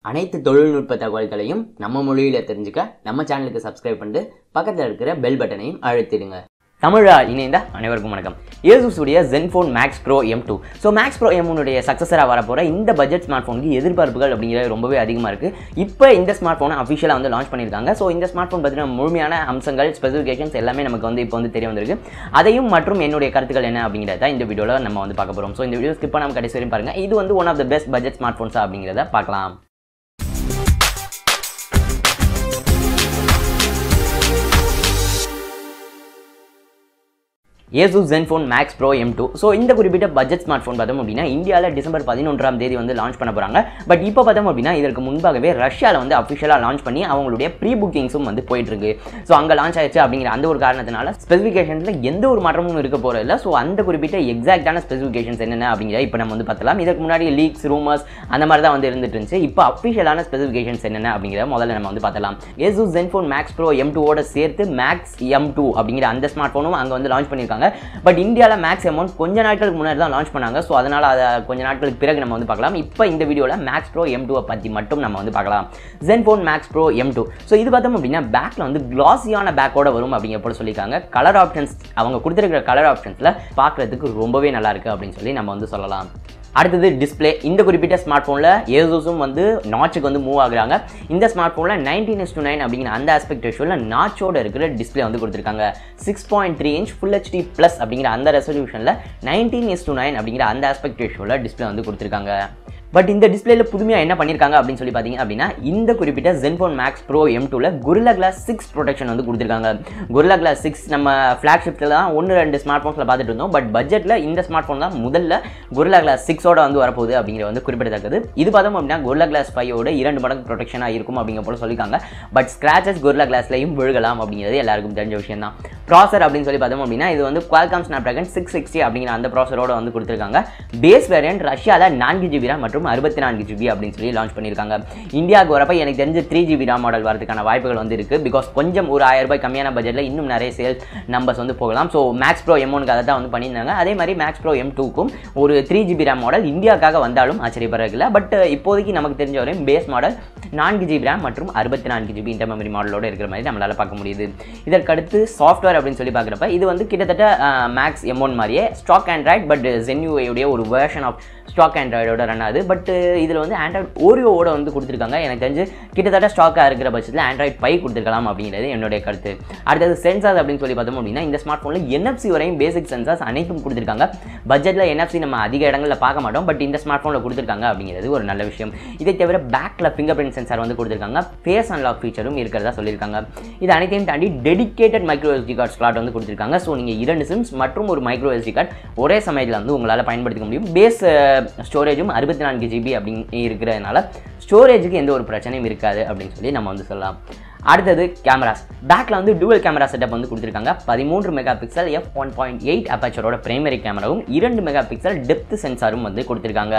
அனைத்து தொழில்நுட்ப தகவல்களையும் நம்ம மொழியில தெரிஞ்சுக்க நம்ம சேனலுக்கு சப்ஸ்கிரைப் பண்ணிட்டு பக்கத்தில் இருக்கிற பெல் பட்டனையும் அழுத்திடுங்க. தமிழால் இணைந்த அனைவருக்கும் வணக்கம். Asus உடைய Zenfone Max Pro M2. So Max Pro M1 உடைய சக்ஸஸராக வரப்போகிற இந்த பட்ஜெட் ஸ்மார்ட் ஃபோனுக்கு எதிர்பார்ப்புகள் அப்படிங்கிறது ரொம்பவே அதிகமாக இருக்குது. இப்போ இந்த ஸ்மார்ட் ஃபோனை அஃபிஷியலாக வந்து லான்ச் பண்ணியிருக்காங்க. ஸோ இந்த ஸ்மார்ட் ஃபோன் பற்றின முழுமையான அம்சங்கள், ஸ்பெசிஃபிகேஷன்ஸ் எல்லாமே நமக்கு வந்து இப்போ வந்து தெரிய வந்திருக்கு. அதையும் மற்றும் என்னுடைய கருத்துக்கள் என்ன அப்படிங்கிறத இந்த வீடியோவில் நம்ம வந்து பார்க்க போகிறோம். ஸோ இந்த வீடியோ ஸ்கிப் பண்ணாம கடைசி வரையும் பாருங்கள். இது வந்து one of the best budget smart ஃபோன்ஸா அப்படிங்கிறத பார்க்கலாம். Asus Zenfone Max Pro M2. So இந்த குறிப்பிட்ட பட்ஜெட் ஸ்மார்ட் ஃபோன் பார்த்தோம் அப்படின்னா இந்தியாவில் டிசம்பர் 11 வந்து லான்ச் பண்ண போகிறாங்க. பட் இப்போ பார்த்தோம் அப்படின்னா இதற்கு முன்பாகவே ரஷ்யாவில் வந்து அஃபிஷியலாக லான்ச் பண்ணி அவங்களுடைய ப்ரீ புக்கிங்ஸும் வந்து போயிட்டு இருக்கு. ஸோ அங்கே லான்ச் ஆயிடுச்சு அப்படிங்கிற அந்த ஒரு காரணத்தினால ஸ்பெசிஃபிகேஷன்ஸில் எந்த ஒரு மாற்றமும் இருக்க போகிறதில்ல. ஸோ அந்த குறிப்பிட்ட எக்ஸாக்டான ஸ்பெசிஃபிகேஷன்ஸ் என்னென்ன அப்படிங்கிற இப்போ நம்ம வந்து பார்த்தலாம். இதற்கு முன்னாடி லீக்ஸ், ரூமர்ஸ் அந்த மாதிரி தான் வந்து இருந்துட்டு இருந்துச்சு. இப்போ அஃபிஷியலான ஸ்பெசிஃபிகேஷன்ஸ் என்னென்ன அப்படிங்கிற முதல்ல நம்ம வந்து பார்த்தலாம். Asus Zenfone Max Pro M2 ஓட சேர்த்து Max M2 அப்படிங்கிற அந்த ஸ்மார்ட் ஃபோனும் அங்கே வந்து லான்ச் பண்ணியிருக்காங்க. பட் இந்தியாவில் Max M1 கொஞ்ச நாட்களுக்கு முன்னாடி தான் லான்ச் பண்ணாங்க. ஸோ அதனால் அதை கொஞ்ச நாட்களுக்கு பிறகு நம்ம வந்து பார்க்கலாம். இப்போ இந்த வீடியோவில் Max Pro M2 பற்றி மட்டும் நம்ம வந்து பார்க்கலாம். Zenfone Max Pro M2. So இது பார்த்தோம் அப்படின்னா பேக்கில் வந்து கிளாஸியான பேக்கோட வரும் அப்படிங்கிற போல சொல்லியிருக்காங்க. கலர் ஆப்ஷன்ஸ் அவங்க கொடுத்துருக்கிற கலர் ஆப்ஷன்ஸில் பார்க்குறதுக்கு ரொம்பவே நல்லா இருக்குது அப்படின்னு சொல்லி நம்ம வந்து சொல்லலாம். அடுத்தது டிஸ்பிளே. இந்த குறிப்பிட்ட ஸ்மார்ட் ஃபோனில் Asusம் வந்து நாச்சுக்கு வந்து மூவ் ஆகுறாங்க. இந்த ஸ்மார்ட் ஃபோனில் 19:9 அப்படிங்கிற அந்த ஆஸ்பெக்ட் ரேஷியோவில் நாச்சோட இருக்கிற டிஸ்பிளே வந்து கொடுத்துருக்காங்க. 6.3 இன்ச் ஃபுல் HD ப்ளஸ் அப்படிங்கிற அந்த ரெசல்யூஷனில் 19:9 அப்படிங்கிற அந்த ஆஸ்பெக்ட் ரேஷியோவில் டிஸ்பிளே வந்து கொடுத்துருக்காங்க. பட் இந்த டிஸ்பிளேல புதுமையாக என்ன பண்ணியிருக்காங்க அப்படின்னு சொல்லி பார்த்தீங்க அப்படின்னா இந்த குறிப்பிட்ட Zenfone Max Pro M2ல Gorilla Glass 6 protection வந்து கொடுத்துருக்காங்க. Gorilla Glass 6 நம்ம ஃப்ளாக்ஷிப்பில் தான் 1-2 ஸ்மார்ட் ஃபோன்ஸில் பார்த்துட்டு இருந்தோம். பட் பட்ஜெட்டில் இந்த ஸ்மார்ட் ஃபோன் தான் முதல்ல Gorilla Glass 6ஓட வந்து வரப்போகுது அப்படிங்கிற வந்து குறிப்பிடத்தக்கது. இது பார்த்தோம் அப்படின்னா Gorilla Glass 5ஓட 2 மடங்கு ப்ரொடெக்ஷனாக இருக்கும் அப்படிங்கிற போல சொல்லியிருக்காங்க. பட் ஸ்க்ராச்சஸ் Gorilla Glassலையும் விழுகலாம் அப்படிங்கிறது எல்லாருக்கும் தெரிஞ்ச விஷயம் தான். ப்ராசர் அப்படின்னு சொல்லி பார்த்தோம் அப்படின்னா இது வந்து Qualcomm Snapdragon 660 அப்படிங்கிற அந்த ப்ராசரோட வந்து கொடுத்துருக்காங்க. பேஸ் வேரியன்ட் ரஷ்யாவில் 4GB RAM மற்றும் 64GB அப்படின்னு சொல்லி லான்ச் பண்ணியிருக்காங்க. இந்தியாவுக்கு வரப்போ எனக்கு தெரிஞ்ச 3GB RAM மாடல் வரதுக்கான வாய்ப்புகள் வந்து இருக்குது. பிகாஸ் கொஞ்சம் ஒரு 1000 ரூபாய் கம்மியான பட்ஜெட்டில் இன்னும் நிறைய சேல்ஸ் நம்பர்ஸ் வந்து போகலாம். ஸோ Max Pro M1க்கு அதை தான் வந்து பண்ணியிருந்தாங்க. அதே மாதிரி Max Pro M2க்கும் ஒரு 3GB RAM மாடல் இந்தியாவுக்காக வந்தாலும் ஆச்சரியப்படுறதில்ல. பட் இப்போதைக்கு நமக்கு தெரிஞ்ச வரையும் பேஸ் மாடல் 4GB RAM மற்றும் 64GB இன்டர் மெமரி மாடலோடு இருக்கிற மாதிரி நம்மளால் பார்க்க முடியுது. இதற்கடுத்து சாஃப்ட்வேர் அப்படின்னு சொல்லி பார்க்குறப்ப இது வந்து கிட்டத்தட்ட Max M1 மாதிரியே ஸ்டாக் ஆண்ட்ராய்ட் பட் Zenui உடைய ஒரு வெர்ஷன் ஆஃப் ஸ்டாக் ஆண்ட்ராய்டோட ரன் ஆகுது. பட் இதில் வந்து ஆண்ட்ராய்ட் ஓரியோவோட வந்து கொடுத்துருக்காங்க. எனக்கு தெரிஞ்சு கிட்டத்தட்ட ஸ்டாக்காக இருக்கிற பட்சத்தில் ஆண்ட்ராய்ட் 5 கொடுத்துருக்கலாம் அப்படிங்கிறது என்னுடைய கருத்து. அடுத்தது சென்சார்ஸ் அப்படின்னு சொல்லி பார்த்தோம் அப்படின்னா இந்த ஸ்மார்ட் ஃபோனில் NFC வரையும் பேசிக் சென்சார்ஸ் அனைத்தும் கொடுத்துருக்காங்க. பட்ஜெட்டில் NFC நம்ம அதிக இடங்களில் பார்க்க மாட்டோம். பட் இந்த ஸ்மார்ட் ஃபோனில் கொடுத்துருக்காங்க அப்படிங்கிறது ஒரு நல்ல விஷயம். இதை தவிர பேக்கில் ஃபிங்கர் பிரிண்ட் சென்சார் வந்து கொடுத்துருக்காங்க. ஃபேஸ் அன்லாக் ஃபீச்சரும் இருக்கிறதா சொல்லியிருக்காங்க. இது அனைத்தையும் தாண்டி dedicated micro SD card slot வந்து கொடுத்துருக்காங்க. ஸோ நீங்கள் 2 சிம்ஸ் மற்றும் ஒரு மைக்ரோ SD கார்டு ஒரே சமயத்தில் வந்து உங்களால் பயன்படுத்திக்க முடியும். பேஸ் ஸ்டோரேஜும் 64GB அப்படின்னு இருக்கிறதுனால ஸ்டோரேஜுக்கு எந்த ஒரு பிரச்சனையும் இருக்காது அப்படின்னு சொல்லி நம்ம வந்து சொல்லலாம். அடுத்தது கேமராஸ். பேக்கில் வந்து டூவல் கேமரா செட்டப் வந்து கொடுத்துருக்காங்க. 13 மெகா பிக்சல் f1.8 அப்பேச்சரோட பிரைமரி கேமராவும் 2 மெகா பிக்சல் டெப்த் சென்சாரும் வந்து கொடுத்துருக்காங்க.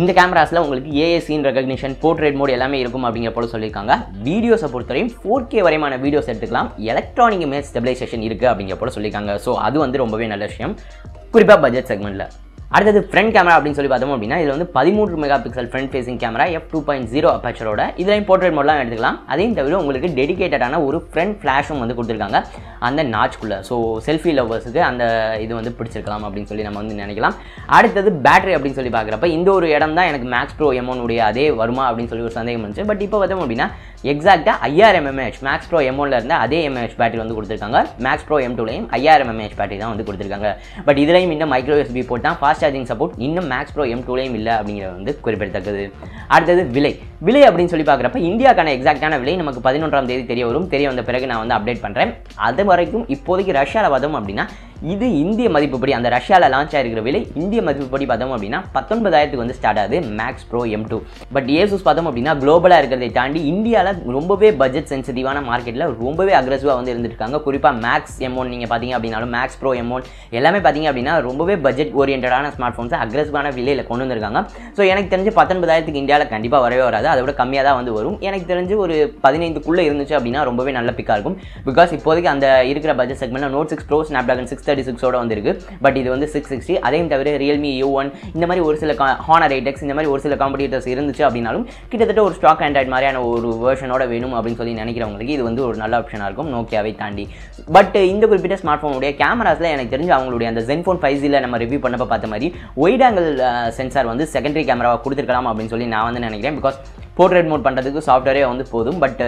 இந்த கேமராஸில் உங்களுக்கு AAC ரெகக்னிஷன், போர்ட்ரேட் மோட் எல்லாமே இருக்கும் அப்படிங்கிற போல சொல்லியிருக்காங்க. வீடியோஸை பொறுத்தவரையும் 4K வரையான வீடியோஸ் எடுத்துக்கலாம். எலக்ட்ரானிக் இமேஜ் ஸ்டெபிலைசேஷன் இருக்குது அப்படிங்கிற போல சொல்லியிருக்காங்க. ஸோ அது வந்து ரொம்பவே நல்ல விஷயம், குறிப்பாக பட்ஜெட் செக்மெண்ட்டில். அடுத்தது ஃப்ரண்ட் கேமரா அப்படின்னு சொல்லி பார்த்தோம் அப்படின்னா இதில் வந்து 13 mega pixel front facing camera f2.0 அப்பேச்சரோட இதுலையும் போர்ட்ரேட் மோட்லாம் எடுத்துக்கலாம். அதையும் தவிர உங்களுக்கு டெடிகேட்டடான ஒரு ஃப்ரண்ட் ஃப்ளாஷும் வந்து கொடுத்துருக்காங்க அந்த நாச்சுக்குள்ளே. ஸோ செல்ஃபி லவர்ஸுக்கு அந்த இது வந்து பிடிச்சிருக்கலாம் அப்படின்னு சொல்லி நம்ம வந்து நினைக்கலாம். அடுத்தது பேட்டரி அப்படின்னு சொல்லி பார்க்குறப்ப இந்த ஒரு இடம் தான் எனக்கு Max Pro M1 உடைய அதே வருமா அப்படின்னு சொல்லி ஒரு சந்தேகம் இருந்துச்சு. பட் இப்போ பார்த்தோம் அப்படின்னா எக்ஸாக்டாக 5000 mAh Max Pro M1ல இருந்த அதே mAh பேட்டரி வந்து கொடுத்துருக்காங்க. Max Pro M2லையும் 5000 mAh பேட்டரி தான் வந்து கொடுத்துருக்காங்க. பட் இதுலையும் இன்னும் மைக்ரோ USB போட் தான், ஃபாஸ்ட் சார்ஜிங் சப்போர்ட் இன்னும் Max Pro M2லையும் இல்லை அப்படிங்கிறது வந்து குறிப்பிடத்தக்கது. அடுத்தது விலை அப்படின்னு சொல்லி பார்க்குறப்ப இந்தியாக்கான எக்ஸாக்டான விலை நமக்கு 11 தெரிய வரும். தெரிய வந்த பிறகு நான் வந்து அப்டேட் பண்ணுறேன். அது வரைக்கும் இப்போதைக்கு ரஷ்யாவில் பார்த்தோம் அப்படின்னா இது இந்திய மதிப்புப்படி அந்த ரஷ்யாவில் லான்ச் ஆகிருக்கிற விலை இந்திய மதிப்புப்படி பார்த்தோம் அப்படின்னா 19,000 வந்து ஸ்டார்ட் ஆகுது Max Pro M2. But Asus பார்த்தோம் அப்படின்னா குளோபலாக இருக்கிறதை தாண்டி இந்தியாவில் ரொம்பவே பட்ஜெட் சென்சிட்டிவான மார்க்கெட்டில் ரொம்பவே அக்ரெசிவாக வந்து இருந்துருக்காங்க. குறிப்பாக Max M1 நீங்கள் பார்த்தீங்க அப்படின்னாலும் Max Pro M1 எல்லாமே பார்த்தீங்க அப்படின்னா ரொம்பவே பட்ஜெட் ஓரியன்டான ஸ்மார்ட் ஃபோன்ஸை அக்ரெசிவான விலையில் கொண்டு வந்திருக்காங்க. ஸோ எனக்கு தெரிஞ்சு 19,000 இந்தியாவில் கண்டிப்பாக வரவே வராது. அதை விட கம்மியாக தான் வந்து வரும். எனக்கு தெரிஞ்சு ஒரு 15க்குள்ளே இருந்துச்சு அப்படின்னா ரொம்பவே நல்ல பிக்காக இருக்கும். பிகாஸ் இப்போதைக்கு அந்த இருக்கிற பட்ஜெட் செக்மெண்ட்டில் Note 6 Pro, Snapdragon 6 636ஓட வந்துருக்கு. பட் இது வந்து 660. அதையும் தவிர ரியல்மி U1 இந்த மாதிரி ஒரு சில Honor 8X இந்த மாதிரி ஒரு சில காம்படிட்டர்ஸ் இருந்துச்சு அப்படின்னாலும் கிட்டத்தட்ட ஒரு ஸ்டாக் ஆண்ட்ராய்டு மாதிரியான ஒரு வெர்ஷனோட வேணும் அப்படின்னு சொல்லி நினைக்கிறவங்களுக்கு இது வந்து ஒரு நல்ல ஆப்ஷனாக இருக்கும் நோக்கியாவை தாண்டி. பட் இந்த குறிப்பிட்ட ஸ்மார்ட் ஃபோனுடைய கேமராஸில் எனக்கு தெரிஞ்சு அவங்களுடைய அந்த Zenfone 5Gல நம்ம ரிவ்யூ பண்ணப்போ பார்த்த மாதிரி ஒயிட் ஆங்கிள் சென்சார் வந்து செகண்டரி கேமராவாக கொடுத்துருக்கலாம் அப்படின்னு சொல்லி நான் வந்து நினைக்கிறேன். பிகாஸ் போர்ட்ரேட் மோட் பண்ணுறதுக்கு சாஃப்ட்வேரே வந்து போதும். பட்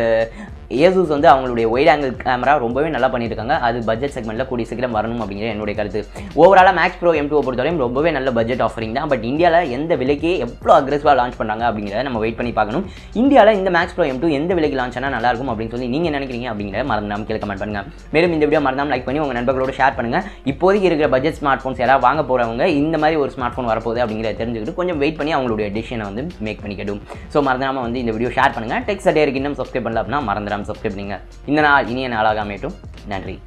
Asus வந்து அவங்களுடைய ஒயிட் ஆங்கிள் கேமரா ரொம்பவே நல்லா பண்ணியிருக்காங்க. அது பட்ஜெட் செக்மெண்ட்டில் கூடிய சீக்கிரம் வரணும் அப்படிங்கிற என்னுடைய கருத்து. ஓவராலாக மேக்ஸ் ப்ரோ M2 பொறுத்தவரையும் ரொம்பவே நல்ல பட்ஜெட் ஆஃபரிங் தான். பட் இந்தியாவில் எந்த விலைக்கு எவ்வளோ அக்ரெசிவாக லான்ச் பண்ணுறாங்க அப்படிங்கிறத நம்ம வெயிட் பண்ணி பார்க்கணும். இந்தியாவில் இந்த மேக்ஸ் ப்ரோ M2 எந்த விலைக்கு லான்ச் ஆனால் நல்லாயிருக்கும் அப்படின்னு சொல்லி நீங்கள் நினைக்கிறீங்க அப்படிங்கிற மறந்துடாம கீழே கமெண்ட் பண்ணுங்கள். மேலும் இந்த வீடியோ மறந்தாமல் லைக் பண்ணி உங்கள் நண்பர்களோட ஷேர் பண்ணுங்கள். இப்போதைக்கு இருக்கிற பட்ஜெட் ஸ்மார்ட் ஃபோன்ஸ் யாராவது வாங்க போகிறவங்க இந்த மாதிரி ஒரு ஸ்மார்ட் ஃபோன் வரப்போகுது அப்படிங்கிறத தெரிஞ்சுக்கிட்டு கொஞ்சம் வெயிட் பண்ணி அவங்களுடைய டிசிஷனை வந்து மேக் பண்ணிக்கட்டும். ஸோ மறந்துடாமல் வந்து இந்த வீடியோ ஷேர் பண்ணுங்கள். டெக் சட்டையருக்கு இன்னும் சப்ஸ்கிரைப் பண்ணல அப்படின்னா மறந்துடாமல் சப்ஸ்கிரைப் பண்ணுங்கள். இந்த நாள் இனிய நாளாக அமையட்டும். நன்றி.